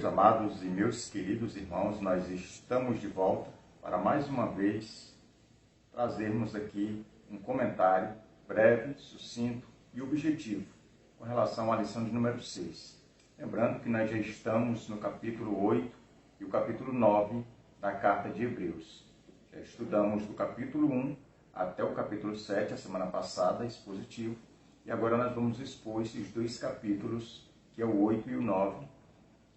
Meus amados e meus queridos irmãos, nós estamos de volta para mais uma vez trazermos aqui um comentário breve, sucinto e objetivo com relação à lição de número 6. Lembrando que nós já estamos no capítulo 8 e o capítulo 9 da carta de Hebreus. Já estudamos do capítulo 1 até o capítulo 7, a semana passada, expositivo, e agora nós vamos expor esses dois capítulos, que é o 8 e o 9,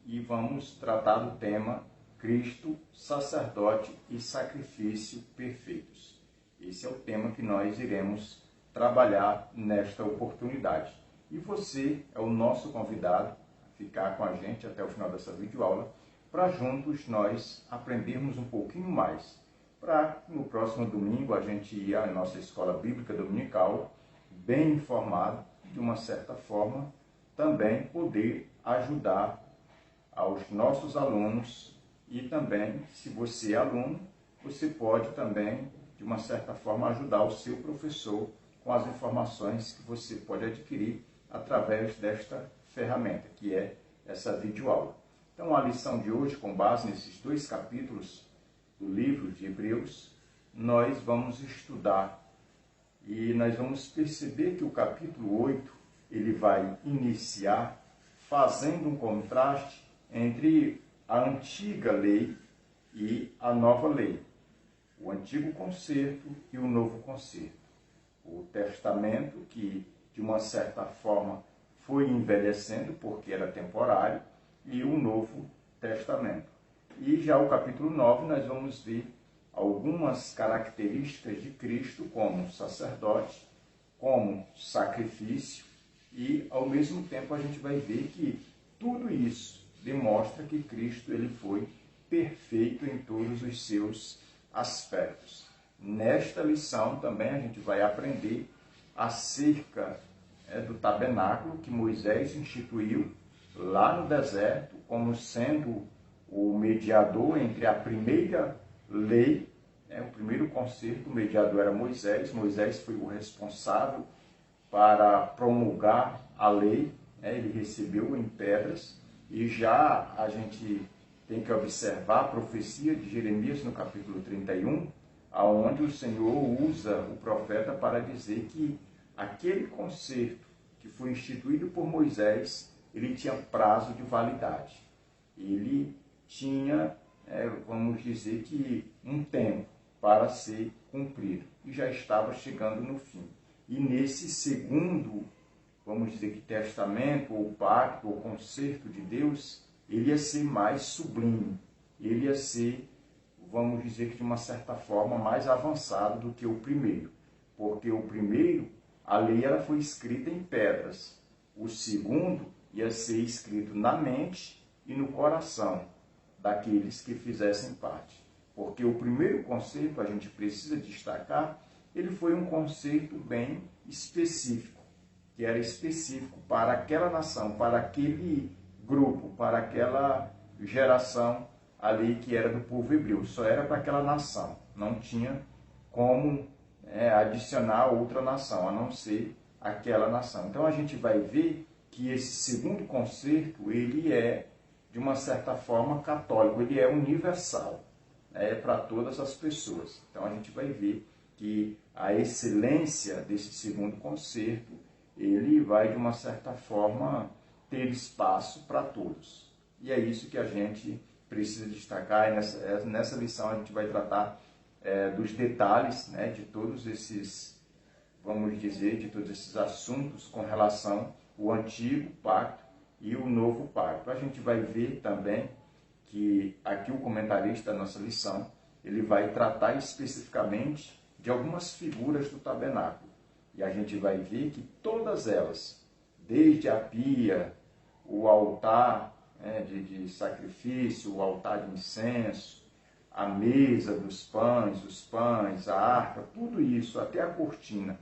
e vamos tratar do tema Cristo, sacerdote e sacrifício perfeitos. Esse é o tema que nós iremos trabalhar nesta oportunidade. E você é o nosso convidado a ficar com a gente até o final dessa videoaula, para juntos nós aprendermos um pouquinho mais, para no próximo domingo a gente ir à nossa escola bíblica dominical, bem informado, de uma certa forma, também poder ajudar aos nossos alunos e também, se você é aluno, você pode também, de uma certa forma, ajudar o seu professor com as informações que você pode adquirir através desta ferramenta, que é essa videoaula. Então, a lição de hoje, com base nesses dois capítulos do livro de Hebreus, nós vamos estudar e nós vamos perceber que o capítulo 8, ele vai iniciar fazendo um contraste entre a antiga lei e a nova lei, o antigo concerto e o novo concerto. O testamento, que de uma certa forma foi envelhecendo porque era temporário, e o novo testamento. E já o capítulo 9 nós vamos ver algumas características de Cristo como sacerdote, como sacrifício, e ao mesmo tempo a gente vai ver que tudo isso demonstra que Cristo ele foi perfeito em todos os seus aspectos. Nesta lição também a gente vai aprender acerca do tabernáculo que Moisés instituiu lá no deserto, como sendo o mediador entre a primeira lei, o primeiro concerto, o mediador era Moisés. Moisés foi o responsável para promulgar a lei, ele recebeu em pedras. E já a gente tem que observar a profecia de Jeremias no capítulo 31, onde o Senhor usa o profeta para dizer que aquele concerto que foi instituído por Moisés, ele tinha prazo de validade. Ele tinha, vamos dizer que, um tempo para ser cumprido. E já estava chegando no fim. E nesse segundo, vamos dizer que testamento, ou pacto, ou concerto de Deus, ele ia ser mais sublime, ele ia ser, vamos dizer que de uma certa forma, mais avançado do que o primeiro. Porque o primeiro, a lei ela foi escrita em pedras. O segundo ia ser escrito na mente e no coração daqueles que fizessem parte. Porque o primeiro concerto, a gente precisa destacar, ele foi um concerto bem específico, que era específico para aquela nação, para aquele grupo, para aquela geração ali que era do povo hebreu. Só era para aquela nação, não tinha como adicionar outra nação, a não ser aquela nação. Então a gente vai ver que esse segundo concerto, ele é, de uma certa forma, católico, ele é universal, para todas as pessoas. Então a gente vai ver que a excelência desse segundo concerto, ele vai, de uma certa forma, ter espaço para todos. E é isso que a gente precisa destacar. E nessa lição a gente vai tratar dos detalhes, de todos esses, vamos dizer, de todos esses assuntos com relação ao antigo pacto e o novo pacto. A gente vai ver também que aqui o comentarista da nossa lição, ele vai tratar especificamente de algumas figuras do tabernáculo. E a gente vai ver que todas elas, desde a pia, o altar de sacrifício, o altar de incenso, a mesa dos pães, os pães, a arca, tudo isso, até a cortina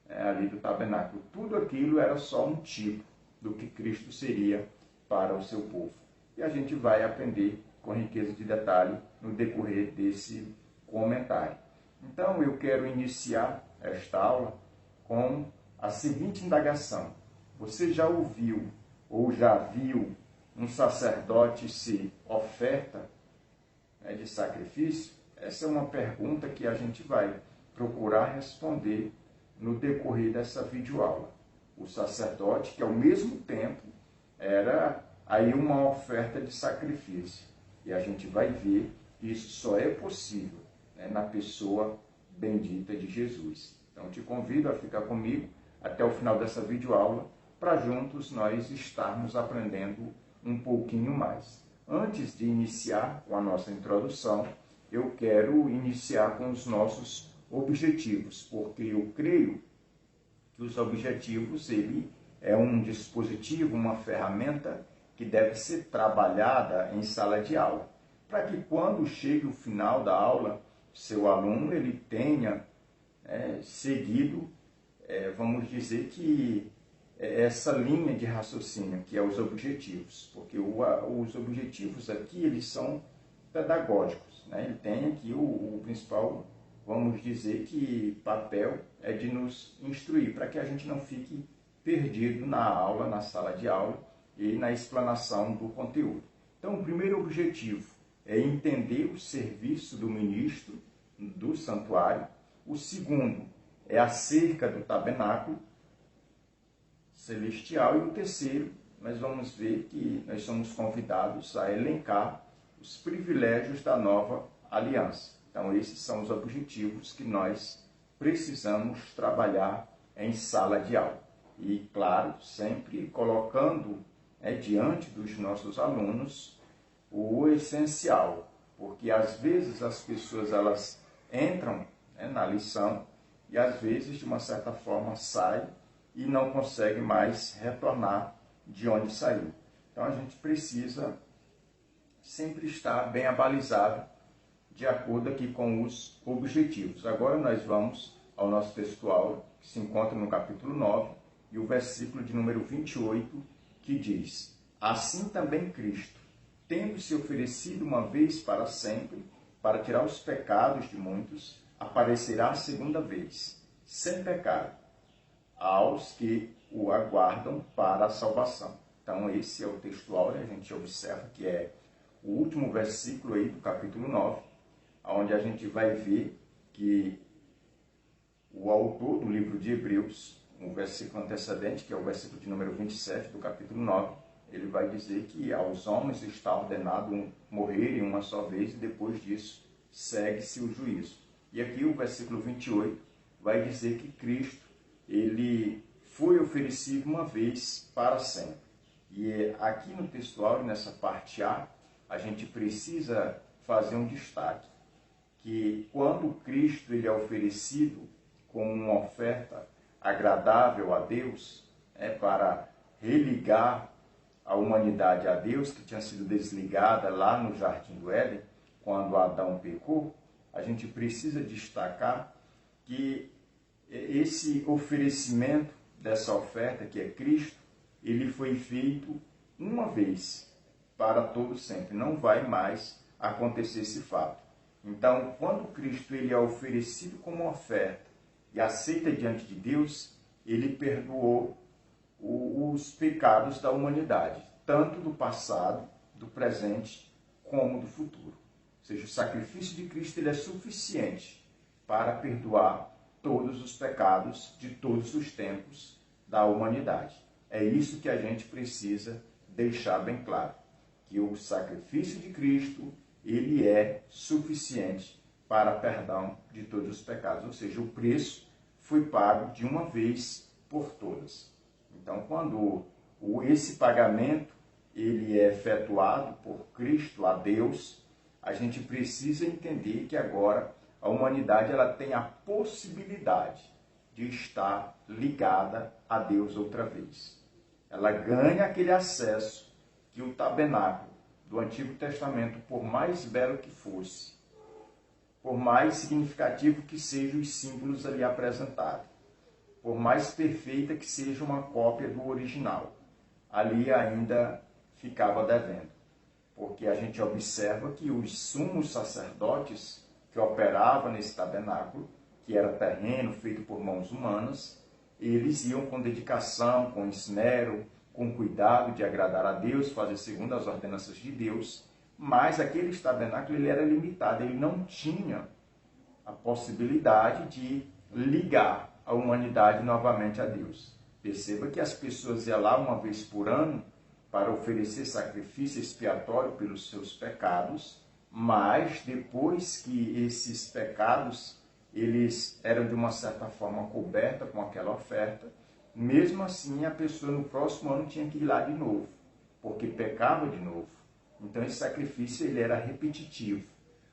ali do tabernáculo, tudo aquilo era só um tipo do que Cristo seria para o seu povo. E a gente vai aprender com riqueza de detalhe no decorrer desse comentário. Então, eu quero iniciar esta aula com a seguinte indagação. Você já ouviu ou já viu um sacerdote se oferta, né, de sacrifício? Essa é uma pergunta que a gente vai procurar responder no decorrer dessa videoaula. O sacerdote, que ao mesmo tempo era aí uma oferta de sacrifício. E a gente vai ver que isso só é possível, né, na pessoa bendita de Jesus. Então, te convido a ficar comigo até o final dessa videoaula, para juntos nós estarmos aprendendo um pouquinho mais. Antes de iniciar com a nossa introdução, eu quero iniciar com os nossos objetivos, porque eu creio que os objetivos, ele é um dispositivo, uma ferramenta que deve ser trabalhada em sala de aula, para que quando chegue o final da aula, seu aluno ele tenha seguido, vamos dizer que essa linha de raciocínio, que é os objetivos, porque os objetivos aqui, eles são pedagógicos, né? Ele tem aqui o principal, vamos dizer que papel é de nos instruir, para que a gente não fique perdido na aula, na sala de aula e na explanação do conteúdo. Então, o primeiro objetivo é entender o serviço do ministro do santuário. O segundo é acerca do tabernáculo celestial. E o terceiro, nós vamos ver que nós somos convidados a elencar os privilégios da nova aliança. Então, esses são os objetivos que nós precisamos trabalhar em sala de aula. E, claro, sempre colocando diante dos nossos alunos o essencial, porque às vezes as pessoas elas entram na lição e às vezes, de uma certa forma, saem e não conseguem mais retornar de onde saiu. Então, a gente precisa sempre estar bem abalizado de acordo aqui com os objetivos. Agora nós vamos ao nosso textual, que se encontra no capítulo 9, e o versículo de número 28, que diz: assim também Cristo, tendo se oferecido uma vez para sempre, para tirar os pecados de muitos, aparecerá a segunda vez, sem pecado, aos que o aguardam para a salvação. Então, esse é o textual, a gente observa que é o último versículo aí do capítulo 9, onde a gente vai ver que o autor do livro de Hebreus, o versículo antecedente, que é o versículo de número 27 do capítulo 9, ele vai dizer que aos homens está ordenado morrerem uma só vez e depois disso segue-se o juízo. E aqui o versículo 28 vai dizer que Cristo, ele foi oferecido uma vez para sempre. E aqui no textual, nessa parte a gente precisa fazer um destaque, que quando Cristo ele é oferecido como uma oferta agradável a Deus, para religar a humanidade a Deus, que tinha sido desligada lá no Jardim do Éden, quando Adão pecou, a gente precisa destacar que esse oferecimento dessa oferta, que é Cristo, ele foi feito uma vez, para todo sempre. Não vai mais acontecer esse fato. Então, quando Cristo ele é oferecido como oferta e aceita diante de Deus, ele perdoou os pecados da humanidade, tanto do passado, do presente, como do futuro. Ou seja, o sacrifício de Cristo ele é suficiente para perdoar todos os pecados de todos os tempos da humanidade. É isso que a gente precisa deixar bem claro, que o sacrifício de Cristo ele é suficiente para perdão de todos os pecados. Ou seja, o preço foi pago de uma vez por todas. Então, quando esse pagamento ele é efetuado por Cristo a Deus, a gente precisa entender que agora a humanidade ela tem a possibilidade de estar ligada a Deus outra vez. Ela ganha aquele acesso que o tabernáculo do Antigo Testamento, por mais belo que fosse, por mais significativo que sejam os símbolos ali apresentados, por mais perfeita que seja uma cópia do original, ali ainda ficava devendo. Porque a gente observa que os sumos sacerdotes que operavam nesse tabernáculo, que era terreno feito por mãos humanas, eles iam com dedicação, com esmero, com cuidado de agradar a Deus, fazer segundo as ordenanças de Deus, mas aquele tabernáculo ele era limitado, ele não tinha a possibilidade de ligar a humanidade novamente a Deus. Perceba que as pessoas iam lá uma vez por ano para oferecer sacrifício expiatório pelos seus pecados, mas depois que esses pecados eles eram de uma certa forma cobertos com aquela oferta, mesmo assim a pessoa no próximo ano tinha que ir lá de novo, porque pecava de novo. Então esse sacrifício ele era repetitivo,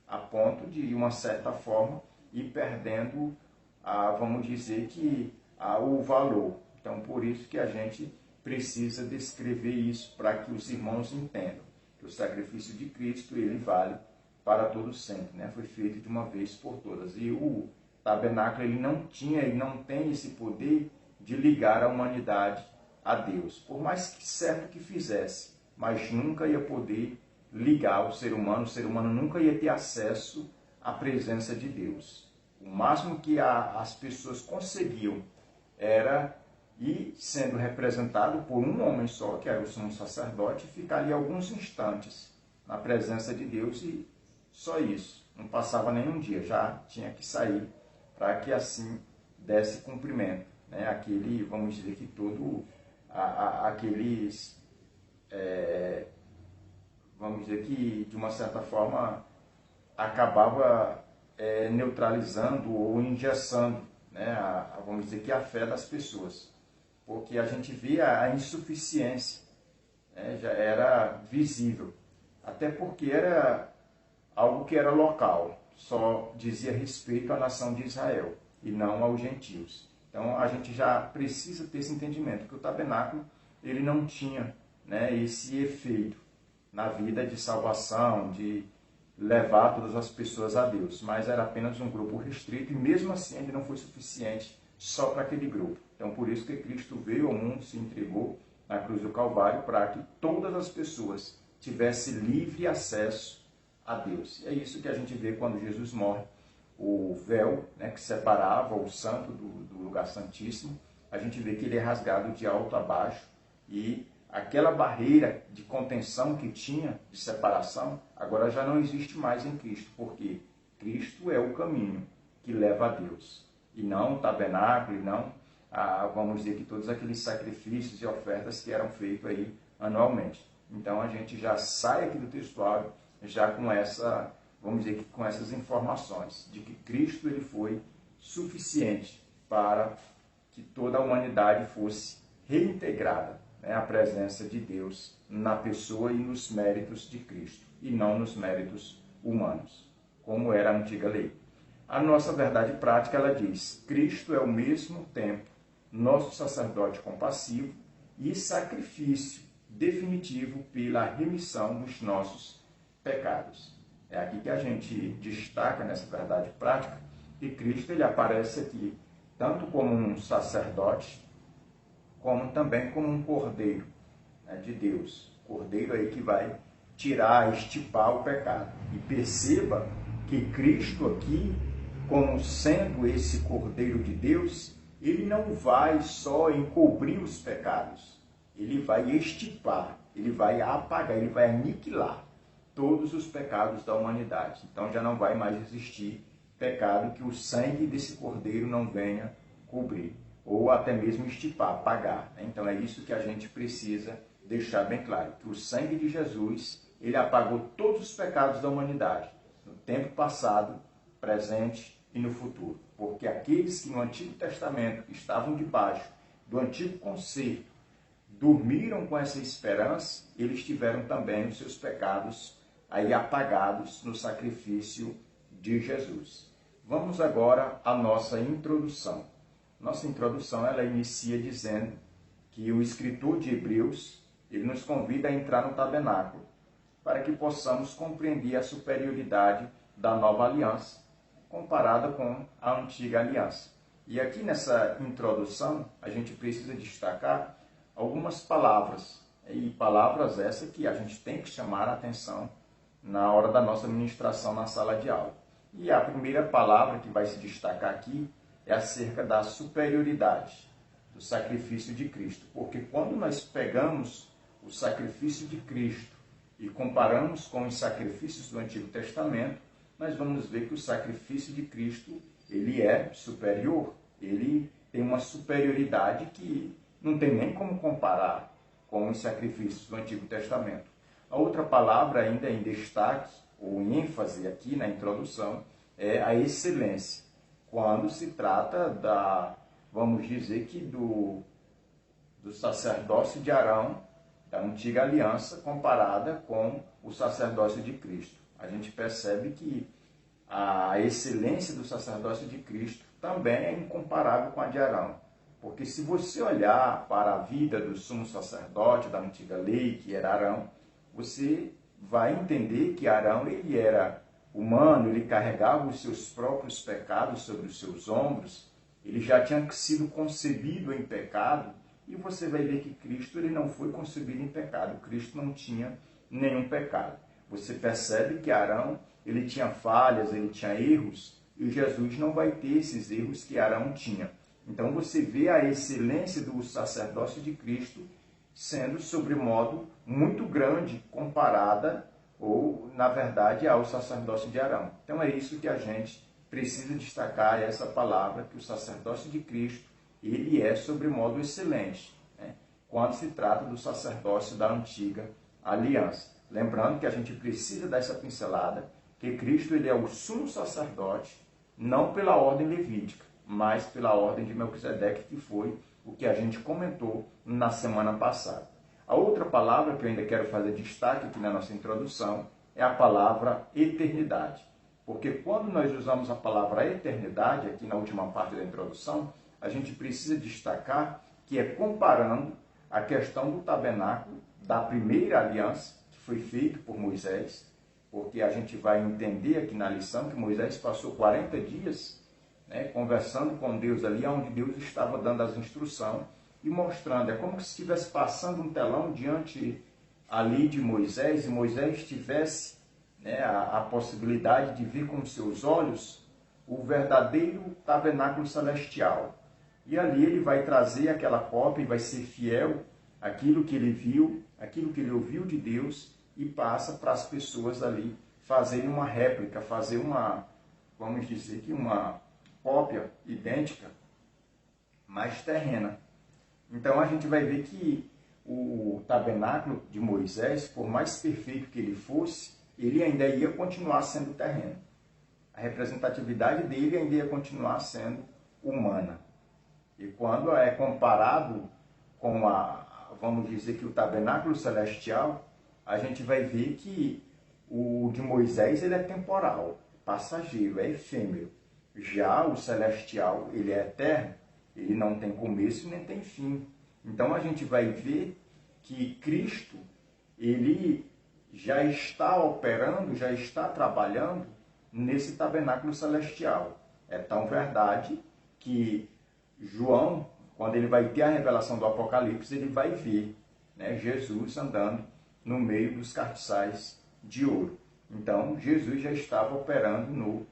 a ponto de uma certa forma ir perdendo, vamos dizer que, o valor. Então por isso que a gente precisa descrever isso para que os irmãos entendam que o sacrifício de Cristo ele vale para todo sempre, né? Foi feito de uma vez por todas. E o tabernáculo ele não tinha e não tem esse poder de ligar a humanidade a Deus, por mais que certo que fizesse, mas nunca ia poder ligar o ser humano nunca ia ter acesso à presença de Deus. O máximo que as pessoas conseguiam era ir sendo representado por um homem só, que era o sumo sacerdote, e ficar ali alguns instantes na presença de Deus e só isso. Não passava nenhum dia, já tinha que sair para que assim desse cumprimento, né? Aquele, vamos dizer que todo, aqueles, vamos dizer que de uma certa forma acabava neutralizando ou engessando, né? Vamos dizer que a fé das pessoas, porque a gente via a insuficiência, né? Já era visível, até porque era algo que era local, só dizia respeito à nação de Israel e não aos gentios. Então a gente já precisa ter esse entendimento, que o tabernáculo ele não tinha, né, esse efeito na vida de salvação, de levar todas as pessoas a Deus, mas era apenas um grupo restrito e mesmo assim ainda não foi suficiente só para aquele grupo. Então por isso que Cristo veio ao mundo, se entregou na cruz do Calvário para que todas as pessoas tivessem livre acesso a Deus. E é isso que a gente vê quando Jesus morre. O véu, né, que separava o santo do lugar santíssimo, a gente vê que ele é rasgado de alto a baixo e aquela barreira de contenção que tinha, de separação, agora já não existe mais em Cristo, porque Cristo é o caminho que leva a Deus, e não o tabernáculo, e não, vamos dizer que todos aqueles sacrifícios e ofertas que eram feitos aí anualmente. Então a gente já sai aqui do textuário já com essa, vamos dizer que com essas informações, de que Cristo ele foi suficiente para que toda a humanidade fosse reintegrada, né, à presença de Deus na pessoa e nos méritos de Cristo, e não nos méritos humanos, como era a antiga lei. A nossa verdade prática, ela diz, Cristo é ao mesmo tempo nosso sacerdote compassivo e sacrifício definitivo pela remissão dos nossos pecados. É aqui que a gente destaca nessa verdade prática que Cristo ele aparece aqui tanto como um sacerdote, como também como um cordeiro, né, de Deus. Cordeiro aí que vai tirar, extirpar o pecado. E perceba que Cristo aqui, como sendo esse cordeiro de Deus, ele não vai só encobrir os pecados, ele vai extirpar, ele vai apagar, ele vai aniquilar todos os pecados da humanidade. Então já não vai mais existir pecado que o sangue desse cordeiro não venha cobrir, ou até mesmo extirpar, apagar. Então é isso que a gente precisa deixar bem claro, que o sangue de Jesus, ele apagou todos os pecados da humanidade, no tempo passado, presente e no futuro. Porque aqueles que no Antigo Testamento estavam debaixo do antigo concerto, dormiram com essa esperança, eles tiveram também os seus pecados aí apagados no sacrifício de Jesus. Vamos agora à nossa introdução. Nossa introdução, ela inicia dizendo que o escritor de Hebreus, ele nos convida a entrar no tabernáculo, para que possamos compreender a superioridade da nova aliança, comparada com a antiga aliança. E aqui nessa introdução, a gente precisa destacar algumas palavras, e palavras essas que a gente tem que chamar a atenção na hora da nossa ministração na sala de aula. E a primeira palavra que vai se destacar aqui é acerca da superioridade. do sacrifício de Cristo. Porque quando nós pegamos o sacrifício de Cristo e comparamos com os sacrifícios do Antigo Testamento, nós vamos ver que o sacrifício de Cristo, ele é superior, ele tem uma superioridade que não tem nem como comparar com os sacrifícios do Antigo Testamento. A outra palavra ainda em destaque, ou em ênfase aqui na introdução, é a excelência. Quando se trata vamos dizer que do sacerdócio de Arão, da antiga aliança, comparada com o sacerdócio de Cristo. A gente percebe que a excelência do sacerdócio de Cristo também é incomparável com a de Arão. Porque se você olhar para a vida do sumo sacerdote da antiga lei, que era Arão, você vai entender que Arão ele era humano, ele carregava os seus próprios pecados sobre os seus ombros, ele já tinha sido concebido em pecado, e você vai ver que Cristo ele não foi concebido em pecado, Cristo não tinha nenhum pecado. Você percebe que Arão ele tinha falhas, ele tinha erros, e Jesus não vai ter esses erros que Arão tinha. Então você vê a excelência do sacerdócio de Cristo sendo, sobremodo, muito grande comparada, ou, na verdade, ao sacerdócio de Arão. Então é isso que a gente precisa destacar, essa palavra, que o sacerdócio de Cristo, ele é, sobremodo, excelente, né? Quando se trata do sacerdócio da antiga aliança. Lembrando que a gente precisa dessa pincelada, que Cristo ele é o sumo sacerdote, não pela ordem levítica, mas pela ordem de Melquisedeque, que foi o que a gente comentou na semana passada. A outra palavra que eu ainda quero fazer destaque aqui na nossa introdução é a palavra eternidade. Porque quando nós usamos a palavra eternidade, aqui na última parte da introdução, a gente precisa destacar que é comparando a questão do tabernáculo da primeira aliança, que foi feito por Moisés, porque a gente vai entender aqui na lição que Moisés passou 40 dias, né, conversando com Deus ali, onde Deus estava dando as instruções e mostrando. É como se estivesse passando um telão diante ali de Moisés, e Moisés tivesse, né, a possibilidade de ver com seus olhos o verdadeiro tabernáculo celestial. E ali ele vai trazer aquela cópia e vai ser fiel àquilo que ele viu, àquilo que ele ouviu de Deus, e passa para as pessoas ali fazerem uma réplica, fazer uma, vamos dizer que uma cópia idêntica, mas terrena. Então a gente vai ver que o tabernáculo de Moisés, por mais perfeito que ele fosse, ele ainda ia continuar sendo terreno. A representatividade dele ainda ia continuar sendo humana. E quando é comparado com vamos dizer que o tabernáculo celestial, a gente vai ver que o de Moisés ele é temporal, passageiro, é efêmero. Já o celestial, ele é eterno, ele não tem começo nem tem fim. Então a gente vai ver que Cristo, ele já está operando, já está trabalhando nesse tabernáculo celestial. É tão verdade que João, quando ele vai ter a revelação do Apocalipse, ele vai ver, né, Jesus andando no meio dos castiçais de ouro. Então, Jesus já estava operando no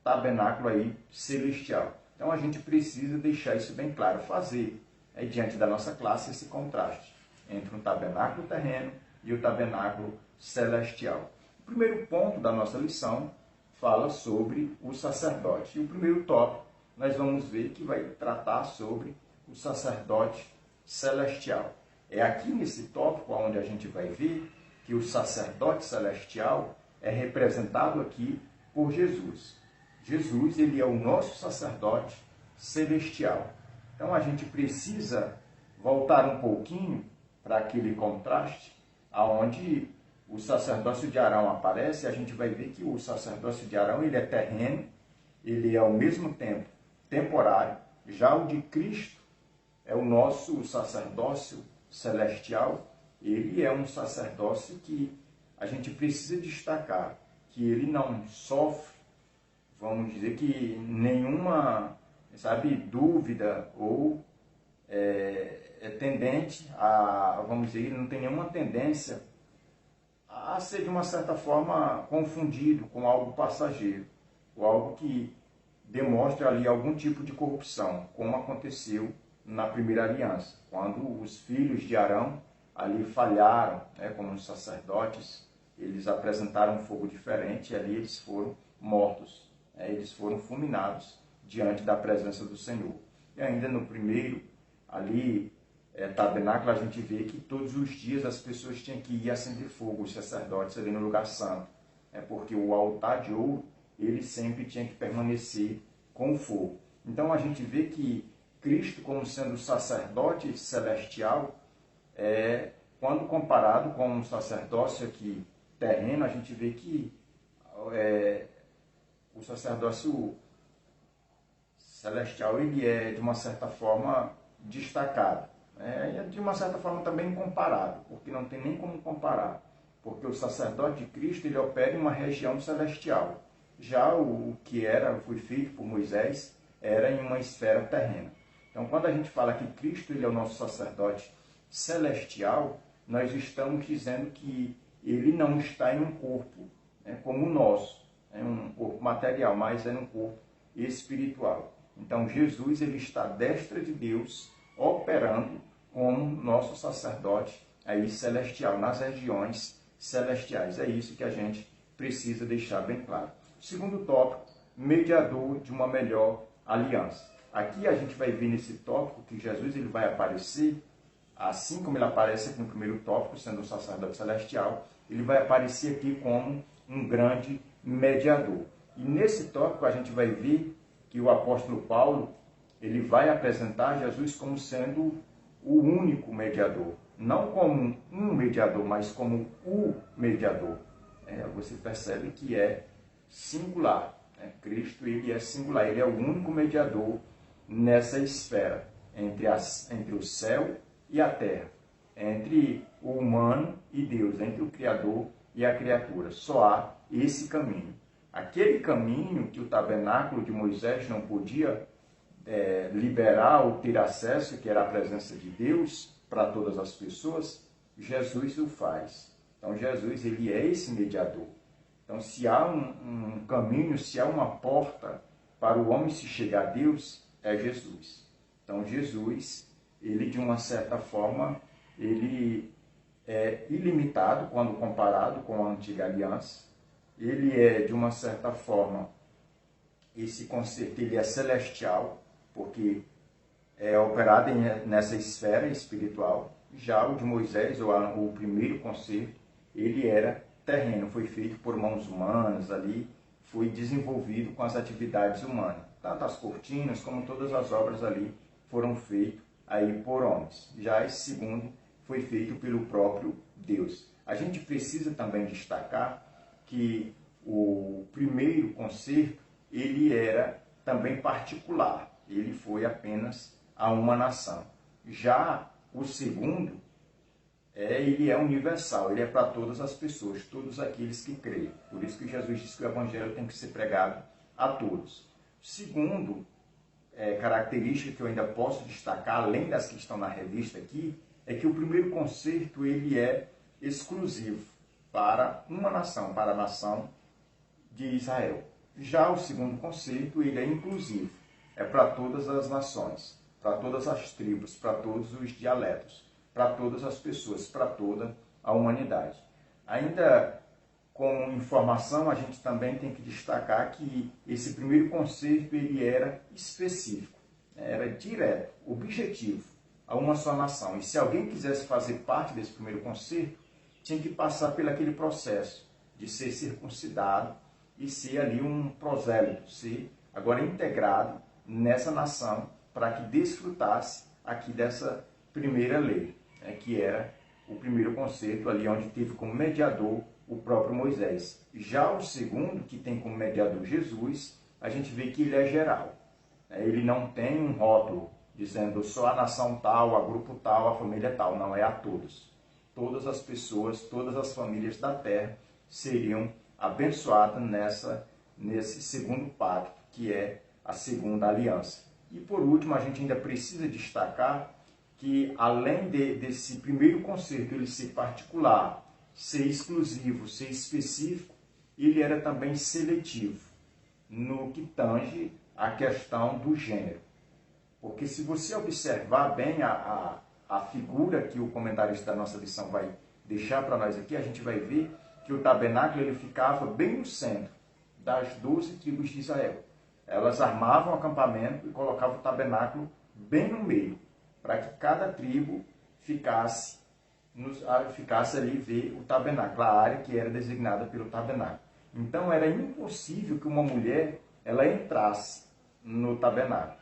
tabernáculo aí celestial. Então, a gente precisa deixar isso bem claro, fazer, diante da nossa classe, esse contraste entre um tabernáculo terreno e o tabernáculo celestial. O primeiro ponto da nossa lição fala sobre o sacerdote. E o primeiro tópico, nós vamos ver que vai tratar sobre o sacerdote celestial. É aqui nesse tópico onde a gente vai ver que o sacerdote celestial é representado aqui por Jesus. Jesus, ele é o nosso sacerdote celestial. Então a gente precisa voltar um pouquinho para aquele contraste aonde o sacerdócio de Arão aparece. A gente vai ver que o sacerdócio de Arão ele é terreno, ele é ao mesmo tempo temporário. Já o de Cristo é o nosso sacerdócio celestial. Ele é um sacerdócio que a gente precisa destacar, que ele não sofre, vamos dizer que nenhuma, dúvida ou é tendente a, vamos dizer, ele não tem nenhuma tendência a ser de uma certa forma confundido com algo passageiro, ou algo que demonstre ali algum tipo de corrupção, como aconteceu na primeira aliança, quando os filhos de Arão ali falharam, como os sacerdotes, eles apresentaram um fogo diferente e ali eles foram mortos, eles foram fulminados diante da presença do Senhor. E ainda no primeiro, ali, tabernáculo, a gente vê que todos os dias as pessoas tinham que ir acender fogo, os sacerdotes ali no lugar santo, porque o altar de ouro, ele sempre tinha que permanecer com fogo. Então a gente vê que Cristo, como sendo o sacerdote celestial, quando comparado com o sacerdócio aqui terreno, a gente vê que o sacerdócio celestial ele é, de uma certa forma, destacado. De uma certa forma também incomparável, porque não tem nem como comparar. Porque o sacerdote de Cristo ele opera em uma região celestial. Já o que foi feito por Moisés era em uma esfera terrena. Então, quando a gente fala que Cristo ele é o nosso sacerdote celestial, nós estamos dizendo que ele não está em um corpo como o nosso, um corpo material, mas é um corpo espiritual. Então, Jesus ele está à destra de Deus, operando como nosso sacerdote aí celestial, nas regiões celestiais. É isso que a gente precisa deixar bem claro. Segundo tópico, mediador de uma melhor aliança. Aqui a gente vai ver nesse tópico que Jesus ele vai aparecer, assim como ele aparece aqui no primeiro tópico, sendo um sacerdote celestial, ele vai aparecer aqui como um grande mediador. E nesse tópico a gente vai ver que o apóstolo Paulo ele vai apresentar Jesus como sendo o único mediador. Não como um mediador, mas como o mediador. Você percebe que é singular. Cristo ele é singular, ele é o único mediador nessa esfera, entre o céu e a terra, entre o humano e Deus, entre o Criador e a criatura. Só há esse caminho. Aquele caminho que o tabernáculo de Moisés não podia liberar ou ter acesso, que era a presença de Deus para todas as pessoas, Jesus o faz. Então Jesus ele é esse mediador. Então se há um caminho, se há uma porta para o homem se chegar a Deus, é Jesus. Então Jesus, ele de uma certa forma, ele é ilimitado quando comparado com a antiga aliança. Ele é de uma certa forma, esse conceito ele é celestial, porque é operado nessa esfera espiritual. Já o de Moisés, o primeiro concerto, ele era terreno, foi feito por mãos humanas ali, foi desenvolvido com as atividades humanas. Tanto as cortinas como todas as obras ali foram feitas aí por homens. Já esse segundo foi feito pelo próprio Deus. A gente precisa também destacar que o primeiro concerto, ele era também particular. Ele foi apenas a uma nação. Já o segundo, ele é universal, ele é para todas as pessoas, todos aqueles que creem. Por isso que Jesus disse que o evangelho tem que ser pregado a todos. Segundo característica que eu ainda posso destacar, além das que estão na revista aqui, é que o primeiro concerto ele é exclusivo para uma nação, para a nação de Israel. Já o segundo concerto ele é inclusivo, é para todas as nações, para todas as tribos, para todos os dialetos, para todas as pessoas, para toda a humanidade. Ainda com informação, a gente também tem que destacar que esse primeiro concerto ele era específico, era direto, objetivo a uma só nação. E se alguém quisesse fazer parte desse primeiro concerto, tinha que passar por aquele processo de ser circuncidado e ser ali um prosélito, ser agora integrado nessa nação para que desfrutasse aqui dessa primeira lei, que era o primeiro concerto ali onde teve como mediador o próprio Moisés. Já o segundo, que tem como mediador Jesus, a gente vê que ele é geral. Ele não tem um rótulo dizendo só a nação tal, a grupo tal, a família tal. Não, é a todos. Todas as pessoas, todas as famílias da terra seriam abençoadas nesse segundo pacto, que é a segunda aliança. E por último, a gente ainda precisa destacar que além desse primeiro concerto ele ser particular, ser exclusivo, ser específico, ele era também seletivo no que tange a questão do gênero. Porque se você observar bem a figura que o comentarista da nossa lição vai deixar para nós aqui, a gente vai ver que o tabernáculo ele ficava bem no centro das 12 tribos de Israel. Elas armavam o acampamento e colocavam o tabernáculo bem no meio, para que cada tribo ficasse ali e ver o tabernáculo, a área que era designada pelo tabernáculo. Então era impossível que uma mulher ela entrasse no tabernáculo.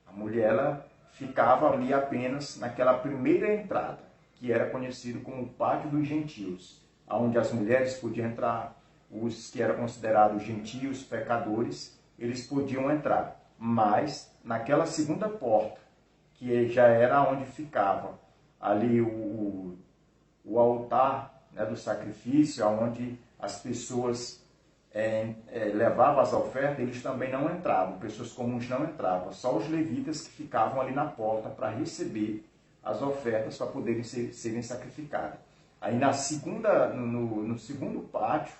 A mulher ela ficava ali apenas naquela primeira entrada, que era conhecido como o pátio dos gentios, onde as mulheres podiam entrar, os que eram considerados gentios, pecadores, eles podiam entrar. Mas naquela segunda porta, que já era onde ficava ali o altar, né, do sacrifício, onde as pessoas levavam as ofertas, eles também não entravam, pessoas comuns não entravam, só os levitas que ficavam ali na porta para receber as ofertas para poderem serem sacrificadas. Aí no segundo pátio,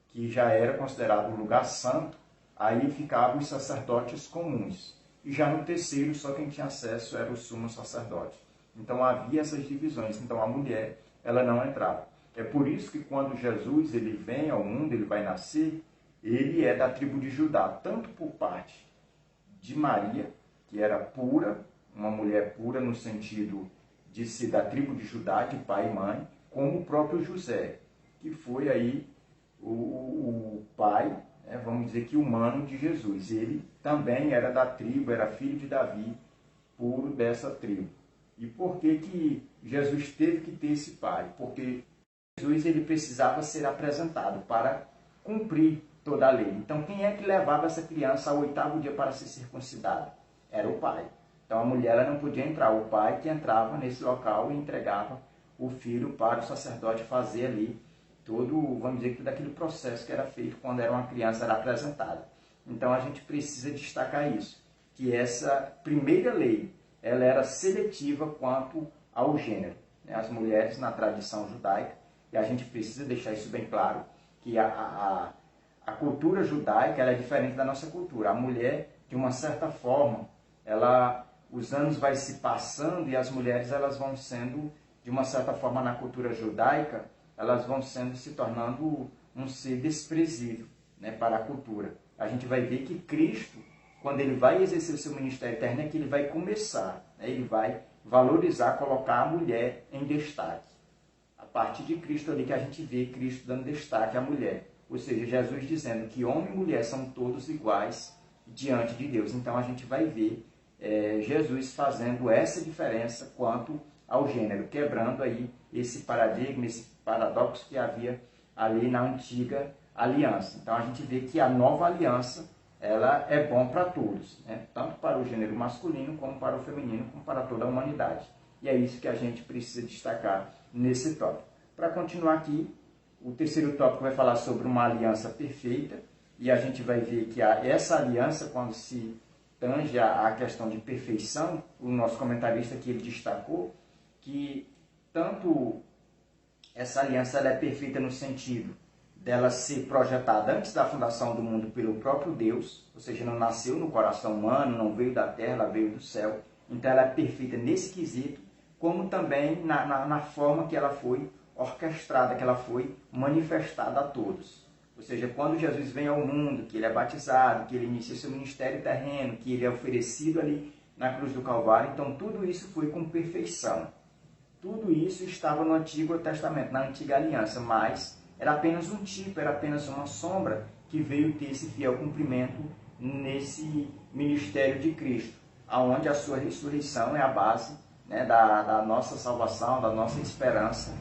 que já era considerado um lugar santo, aí ficavam os sacerdotes comuns. E já no terceiro, só quem tinha acesso era o sumo sacerdote. Então havia essas divisões. Então a mulher, ela não entrava. É por isso que quando Jesus ele vem ao mundo, ele vai nascer, ele é da tribo de Judá, tanto por parte de Maria, que era pura, uma mulher pura no sentido de ser da tribo de Judá, de pai e mãe, como o próprio José, que foi aí o pai, vamos dizer que humano de Jesus. Ele também era da tribo, era filho de Davi, puro dessa tribo. E por que Jesus teve que ter esse pai? Porque Jesus ele precisava ser apresentado para cumprir toda a lei. Então quem é que levava essa criança ao 8º dia para ser circuncidado? Era o pai. Então a mulher ela não podia entrar, o pai que entrava nesse local e entregava o filho para o sacerdote fazer ali todo, vamos dizer, todo aquele processo que era feito quando era uma criança, era apresentada. Então a gente precisa destacar isso, que essa primeira lei, ela era seletiva quanto ao gênero. As mulheres na tradição judaica, e a gente precisa deixar isso bem claro, que a cultura judaica ela é diferente da nossa cultura. A mulher, de uma certa forma, os anos vai se passando e as mulheres elas vão sendo, de uma certa forma, na cultura judaica, elas vão se tornando um ser desprezível, né, para a cultura. A gente vai ver que Cristo, quando ele vai exercer o seu ministério eterno, é que ele vai começar, né, ele vai valorizar, colocar a mulher em destaque. A partir de Cristo ali que a gente vê Cristo dando destaque à mulher. Ou seja, Jesus dizendo que homem e mulher são todos iguais diante de Deus. Então a gente vai ver Jesus fazendo essa diferença quanto ao gênero, quebrando aí esse paradigma, esse paradoxo que havia ali na antiga aliança. Então a gente vê que a nova aliança ela é bom para todos, né? Tanto para o gênero masculino, como para o feminino, como para toda a humanidade. E é isso que a gente precisa destacar nesse tópico. Para continuar aqui, o terceiro tópico vai falar sobre uma aliança perfeita, e a gente vai ver que essa aliança, quando se tange a questão de perfeição, o nosso comentarista aqui ele destacou que tanto essa aliança ela é perfeita no sentido dela ser projetada antes da fundação do mundo pelo próprio Deus, ou seja, não nasceu no coração humano, não veio da terra, ela veio do céu. Então ela é perfeita nesse quesito, como também na forma que ela foi orquestrada, que ela foi manifestada a todos. Ou seja, quando Jesus vem ao mundo, que ele é batizado, que ele inicia seu ministério terreno, que ele é oferecido ali na cruz do Calvário, então tudo isso foi com perfeição. Tudo isso estava no Antigo Testamento, na Antiga Aliança, mas era apenas um tipo, era apenas uma sombra que veio ter esse fiel cumprimento nesse ministério de Cristo, aonde a sua ressurreição é a base, né, da nossa salvação, da nossa esperança,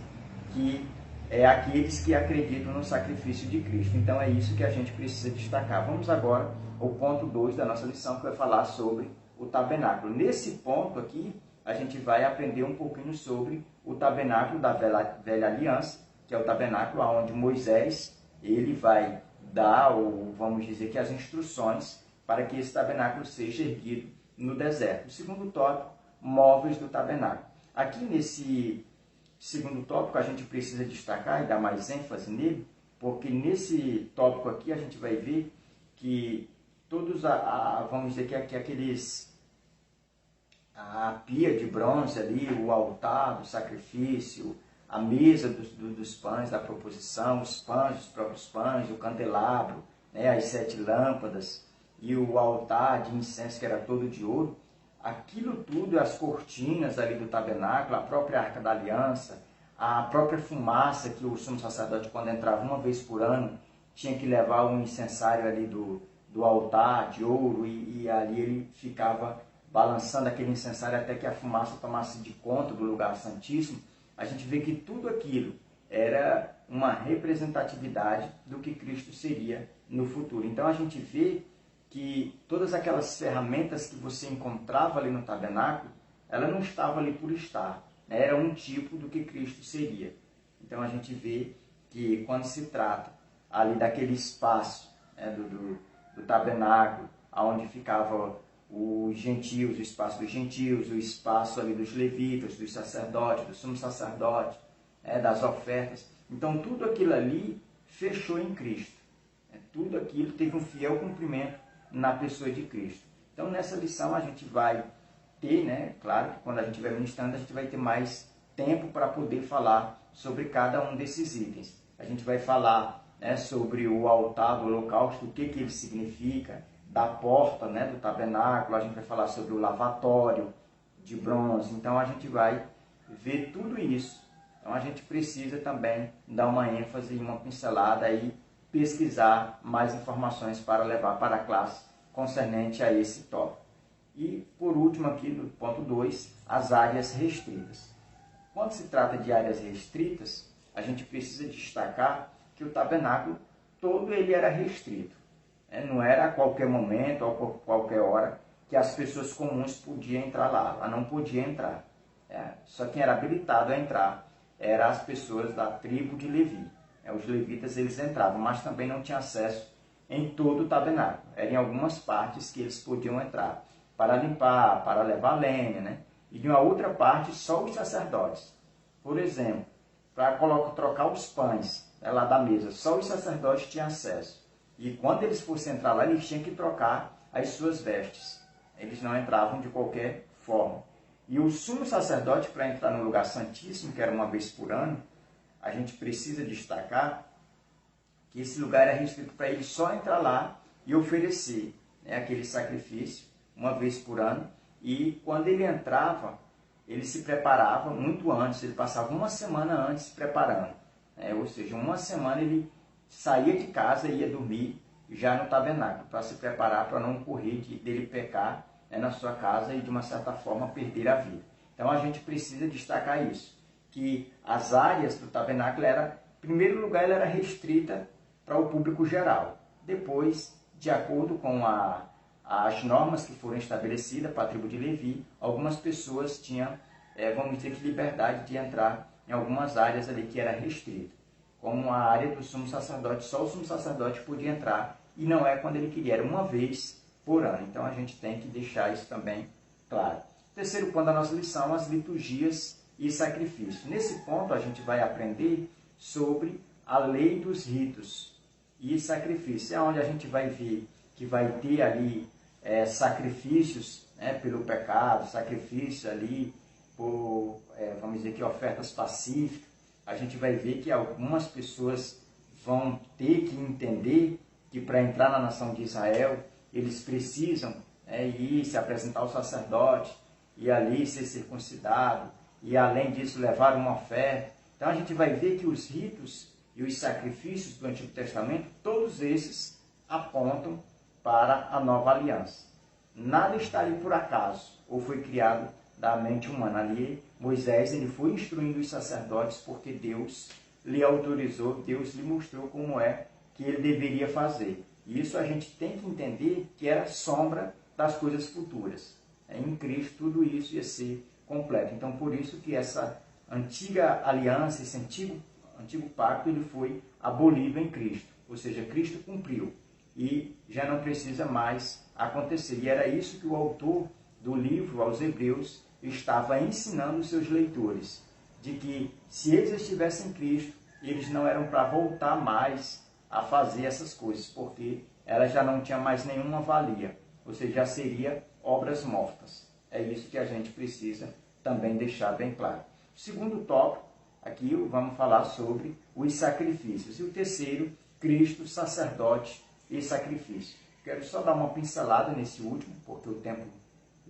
que é aqueles que acreditam no sacrifício de Cristo. Então é isso que a gente precisa destacar. Vamos agora ao ponto 2 da nossa lição, que vai falar sobre o tabernáculo. Nesse ponto aqui, a gente vai aprender um pouquinho sobre o tabernáculo da velha aliança, que é o tabernáculo onde Moisés ele vai dar, ou vamos dizer que as instruções para que esse tabernáculo seja erguido no deserto. O segundo tópico, móveis do tabernáculo. Aqui nesse segundo tópico a gente precisa destacar e dar mais ênfase nele, porque nesse tópico aqui a gente vai ver que todos, vamos dizer que aqueles a pia de bronze ali, o altar do sacrifício, a mesa dos pães da proposição, os pães, os próprios pães, o candelabro, né, as 7 lâmpadas e o altar de incenso que era todo de ouro, aquilo tudo, as cortinas ali do tabernáculo, a própria Arca da Aliança, a própria fumaça que o sumo sacerdote, quando entrava uma vez por ano, tinha que levar um incensário ali do altar de ouro e ali ele ficava balançando aquele incensário até que a fumaça tomasse de conta do lugar santíssimo. A gente vê que tudo aquilo era uma representatividade do que Cristo seria no futuro. Então a gente vê que todas aquelas ferramentas que você encontrava ali no tabernáculo, ela não estava ali por estar, né? Era um tipo do que Cristo seria. Então a gente vê que quando se trata ali daquele espaço, né, do tabernáculo, onde ficava os gentios, o espaço dos gentios, o espaço ali dos levitas, dos sacerdotes, do sumo sacerdote, das ofertas. Então tudo aquilo ali fechou em Cristo. Tudo aquilo teve um fiel cumprimento na pessoa de Cristo. Então nessa lição a gente vai ter, né, claro que quando a gente estiver ministrando a gente vai ter mais tempo para poder falar sobre cada um desses itens. A gente vai falar, né, sobre o altar do holocausto, o que ele significa, da porta, né, do tabernáculo, a gente vai falar sobre o lavatório de bronze. Então a gente vai ver tudo isso. Então a gente precisa também dar uma ênfase e uma pincelada e pesquisar mais informações para levar para a classe concernente a esse tópico. E por último aqui, do ponto 2, as áreas restritas. Quando se trata de áreas restritas, a gente precisa destacar que o tabernáculo todo ele era restrito. Não era a qualquer momento ou a qualquer hora que as pessoas comuns podiam entrar lá. Ela não podia entrar. Só quem era habilitado a entrar eram as pessoas da tribo de Levi. Os levitas eles entravam, mas também não tinham acesso em todo o tabernáculo. Era em algumas partes que eles podiam entrar para limpar, para levar lenha, né? E de uma outra parte só os sacerdotes. Por exemplo, para trocar os pães, né, lá da mesa, só os sacerdotes tinham acesso. E quando eles fossem entrar lá, eles tinham que trocar as suas vestes. Eles não entravam de qualquer forma. E o sumo sacerdote, para entrar no lugar santíssimo, que era uma vez por ano, a gente precisa destacar que esse lugar era restrito para ele só entrar lá e oferecer, né, aquele sacrifício uma vez por ano. E quando ele entrava, ele se preparava muito antes, ele passava uma semana antes se preparando. Ou seja, uma semana ele saía de casa e ia dormir já no tabernáculo, para se preparar para não correr dele pecar, né, na sua casa e de uma certa forma perder a vida. Então a gente precisa destacar isso, que as áreas do tabernáculo em primeiro lugar, ela era restrita para o público geral. Depois, de acordo com as normas que foram estabelecidas para a tribo de Levi, algumas pessoas tinham, vamos dizer que liberdade de entrar em algumas áreas ali que era restrita. Como a área do sumo sacerdote, só o sumo sacerdote podia entrar, e não é quando ele queria, era uma vez por ano. Então a gente tem que deixar isso também claro. Terceiro ponto da nossa lição, as liturgias e sacrifícios. Nesse ponto a gente vai aprender sobre a lei dos ritos e sacrifícios. É onde a gente vai ver que vai ter ali sacrifícios, né, pelo pecado, sacrifícios ali por, vamos dizer que ofertas pacíficas. A gente vai ver que algumas pessoas vão ter que entender que para entrar na nação de Israel, eles precisam ir se apresentar ao sacerdote, e ali ser circuncidado, e além disso levar uma oferta. Então a gente vai ver que os ritos e os sacrifícios do Antigo Testamento, todos esses apontam para a nova aliança. Nada está ali por acaso, ou foi criado da mente humana. Ali Moisés ele foi instruindo os sacerdotes porque Deus lhe autorizou, Deus lhe mostrou como é que ele deveria fazer. E isso a gente tem que entender que era sombra das coisas futuras. Em Cristo tudo isso ia ser completo. Então por isso que essa antiga aliança, esse antigo pacto, ele foi abolido em Cristo. Ou seja, Cristo cumpriu e já não precisa mais acontecer. E era isso que o autor do livro aos Hebreus estava ensinando os seus leitores, de que se eles estivessem em Cristo, eles não eram para voltar mais a fazer essas coisas, porque elas já não tinham mais nenhuma valia, ou seja, já seria obras mortas. É isso que a gente precisa também deixar bem claro. O segundo tópico, aqui vamos falar sobre os sacrifícios. E o terceiro, Cristo, sacerdote e sacrifício. Quero só dar uma pincelada nesse último, porque o tempo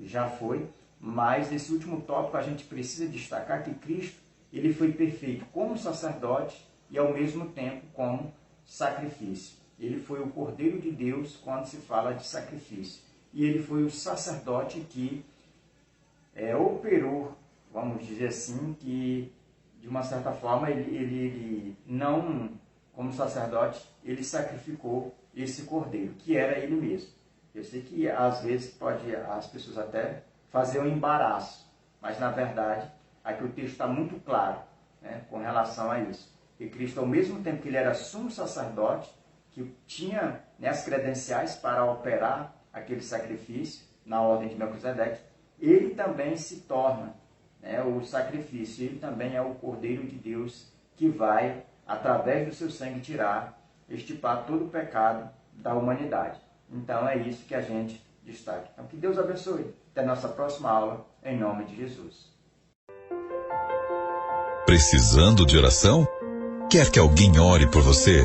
já foi, mas nesse último tópico a gente precisa destacar que Cristo, ele foi perfeito como sacerdote e ao mesmo tempo como sacrifício. Ele foi o Cordeiro de Deus quando se fala de sacrifício. E ele foi o sacerdote que operou, vamos dizer assim, que de uma certa forma ele não, como sacerdote, ele sacrificou esse cordeiro, que era ele mesmo. Eu sei que às vezes pode as pessoas até fazer um embaraço, mas na verdade aqui o texto está muito claro, né, com relação a isso. E Cristo, ao mesmo tempo que ele era sumo sacerdote, que tinha, né, as credenciais para operar aquele sacrifício na ordem de Melquisedeque, ele também se torna, né, o sacrifício, ele também é o Cordeiro de Deus que vai, através do seu sangue, extirpar todo o pecado da humanidade. Então é isso que a gente destaca. Então que Deus abençoe. Até a nossa próxima aula, em nome de Jesus. Precisando de oração? Quer que alguém ore por você?